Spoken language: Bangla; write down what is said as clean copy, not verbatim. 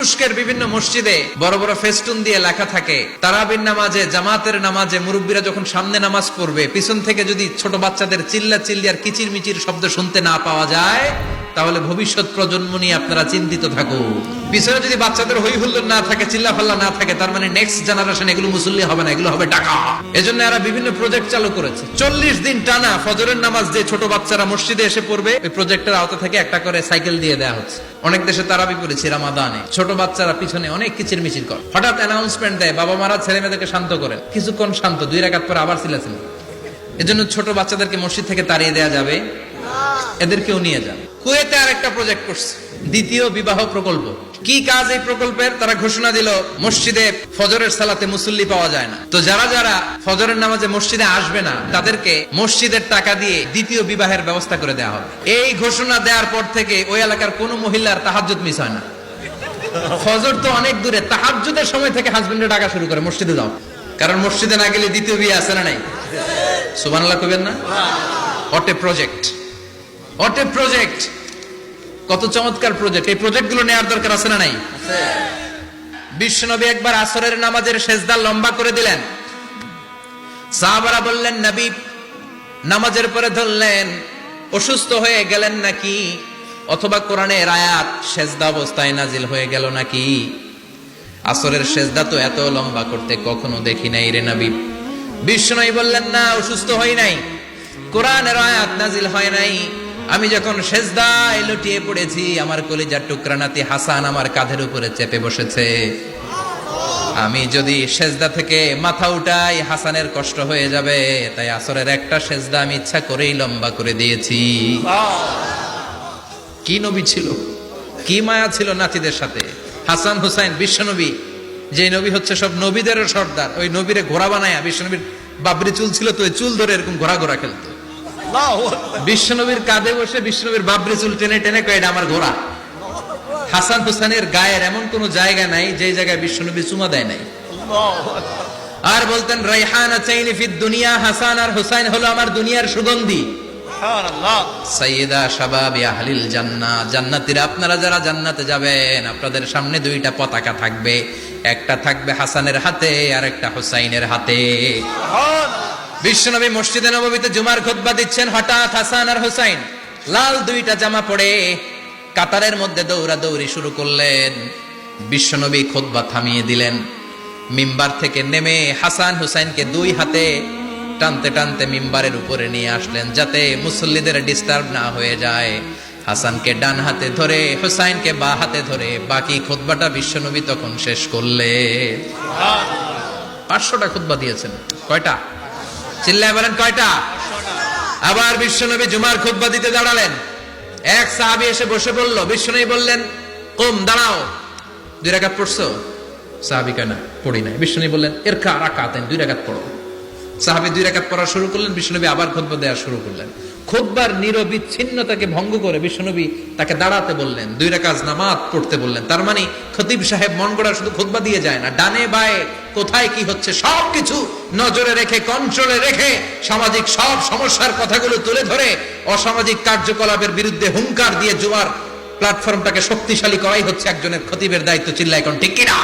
তুরস্কের বিভিন্ন মসজিদে বড় বড় ফেস্টুন দিয়ে লেখা থাকে, তারাবির নামাজে, জামাতের নামাজে মুরব্বীরা যখন সামনে নামাজ পড়বে, পিছন থেকে যদি ছোট বাচ্চাদের চিল্লা চিল্লি আর কিচির মিচির শব্দ শুনতে না পাওয়া যায়, তাহলে ভবিষ্যৎ প্রজন্ম নিয়ে আপনারা চিন্তিত থাকুন। পিছনে যদি বাচ্চাদের হই হুল্লোড় না থাকে, চিল্লা ফাল্লা না থাকে, তার মানে নেক্সট জেনারেশন এগুলো মুসল্লি হবে না, এগুলো হবে টাকা। এজন্য এরা বিভিন্ন প্রজেক্ট চালু করেছে। 40 দিন টানা ফজরের নামাজ যে ছোট বাচ্চারা মসজিদে এসে পড়বে, ওই প্রজেক্টের আওতা থেকে একটা করে সাইকেল দিয়ে দেওয়া হচ্ছে। অনেক দেশে তারাবি পড়েছি রামাদানে, ছোট বাচ্চারা পিছনে অনেক কিচির মিচির করে, হঠাৎ অ্যানাউন্সমেন্ট দেয়, বাবা মারা ছেলে মেয়েদেরকে শান্ত করেন, কিছুক্ষণ শান্ত, 2 রাকাত পর আবার চিল্লাচিল্লি। এজন্য ছোট বাচ্চাদেরকে মসজিদ থেকে তাড়িয়ে দেওয়া যাবে, এদেরকেও নিয়ে যাবে। কুয়েতে আর একটা প্রজেক্ট করছে, দ্বিতীয় বিবাহ প্রকল্প। কি কাজ এই প্রকল্পের? তারা ঘোষণা দিল, মসজিদে ফজরের সালাতে মুসল্লি পাওয়া যায় না, তো যারা যারা ফজরের নামাজে মসজিদে আসবে না, তাদেরকে মসজিদের টাকা দিয়ে দ্বিতীয় বিবাহের ব্যবস্থা করে দেওয়া হবে। এই ঘোষণা দেওয়ার পর থেকে ওই এলাকার কোন মহিলার তাহাজ্জুদ মিস হয় না। ফজর তো অনেক দূরে, তাহাজ্জুদের সময় থেকে হাজবেন্ডের ডাকা শুরু করে, মসজিদে যাও। কারণ মসজিদে না গেলে দ্বিতীয় বিয়ে আছে না নাই? সুবহানাল্লাহ কইবেন না? What a project, what a project, কত চমৎকার প্রজেক্ট। এই প্রজেক্ট গুলো নেওয়ার দরকার আছে না নাই? বিশ্বনবী একবার আসরের নামাজের সেজদা লম্বা করে দিলেন। সাহাবারা বললেন, নবী নামাজের পরে ধরলেন, অসুস্থ হয়ে গেলেন নাকি, অথবা কোরআনের আয়াত সেজদা অবস্থায় নাজিল হয়ে গেল নাকি? আসরের সেজদা তো এত লম্বা করতে কখনো দেখি নাই রে নবী। বিশ্বনবী বললেন, না, অসুস্থ হই নাই, কোরআনের আয়াত নাজিল হয় নাই। আমি যখন সেজদায় লুটিয়ে পড়েছি, আমার কলিজার টুকরা নাতি হাসান আমার কাঁধের উপরে চেপে বসেছে। আমি যদি সেজদা থেকে মাথা উঠাই, হাসানের কষ্ট হয়ে যাবে, তাই আসরের একটা সেজদা আমি ইচ্ছা করেই লম্বা করে দিয়েছি। কি নবী ছিল, কি মায়া ছিল নাতিদের সাথে। হাসান হুসাইন, বিশ্বনবী যে নবী হচ্ছে সব নবীদের সর্দার, ওই নবীরে ঘোড়া বানায়া, বিশ্বনবীর বাবরি চুল ছিল তো, ওই চুল ধরে এরকম ঘোড়া ঘোড়া খেলতো। বিশ্বনবীর কাঁধে বসে বিশ্বনবীর বাবরি চুল টেনে টেনে কয়, এটা আমার ঘোড়া। হাসান হুসাইনের গায়ের এমন কোন জায়গা নাই যে জায়গায় বিশ্বনবী চুমা দেয় নাই। আর বলতেন, রাইহানা চাইনি ফিদ দুনিয়া, হাসান আর হুসাইন হলো আমার দুনিয়ার সুগন্ধি। সাইয়্যিদা শাবাবি আহলিল জান্নাহ, জান্নাতীরা আপনারা যারা জান্নাতে যাবেন, আপনাদের সামনে 2টা পতাকা থাকবে, একটা থাকবে হাসানের হাতে আর একটা হুসাইনের হাতে। বিশ্বনবী মসজিদে নববীতে জুমার খুতবা দিচ্ছেন, হঠাৎ হাসান আর হুসাইন লাল 2টা জামা পরে কাতারের মধ্যে দৌড়াদৌড়ি শুরু করলেন। বিশ্বনবী খুতবা থামিয়ে দিলেন, মিম্বার থেকে নেমে হাসান হুসাইনকে 2 হাতে টানতে টানতে মিম্বারের উপরে নিয়ে আসলেন, যাতে মুসল্লিদের ডিস্টার্ব না হয়ে যায়। হাসানকে ডান হাতে ধরে, হুসাইনকে বা হাতে ধরে বাকি খুতবাটা বিশ্বনবী তখন শেষ করলেন। 500টা খুতবা দিয়েছেন। কয়টা? চিল্লায় বলেন, কয়টা? আবার বিশ্বনবী জুমার খুতবা দিতে দাঁড়ালেন। এক সাহাবী এসে বসে বলল, বিশ্বনবী বললেন, কুম, দাঁড়াও, 2 রাকাত পড়ছো? সাহাবী কয়, না, পড়ি নাই। বিশ্বনবী বললেন, ইরকা রাকাতাইন, 2 রাকাত পড়ো। সাহাবী 2 রাকাত পড়া শুরু করলেন, বিশ্বনবী আবার খুতবা দেওয়া শুরু করলেন। খুতবার নিরবিচ্ছিন্নতাকে ভঙ্গ করে বিশ্বনবী তাকে দাঁড়াতে বললেন, 2 রাকাত নামাজ পড়তে বললেন। তার মানে খতিব সাহেব মন গড়া শুধু খুতবা দিয়ে যায় না, ডানে বায়ে কোথায় কি হচ্ছে সবকিছু নজরে রেখে, কন্ট্রোলে রেখে, সামাজিক সব সমস্যার কথাগুলো তুলে ধরে অসামাজিক কার্যকলাপের বিরুদ্ধে হুঙ্কার দিয়ে জুমার প্ল্যাটফর্মটাকে শক্তিশালী করাই হচ্ছে একজনের খতিবের দায়িত্ব। চিল্লায় কোন ঠিক কিনা?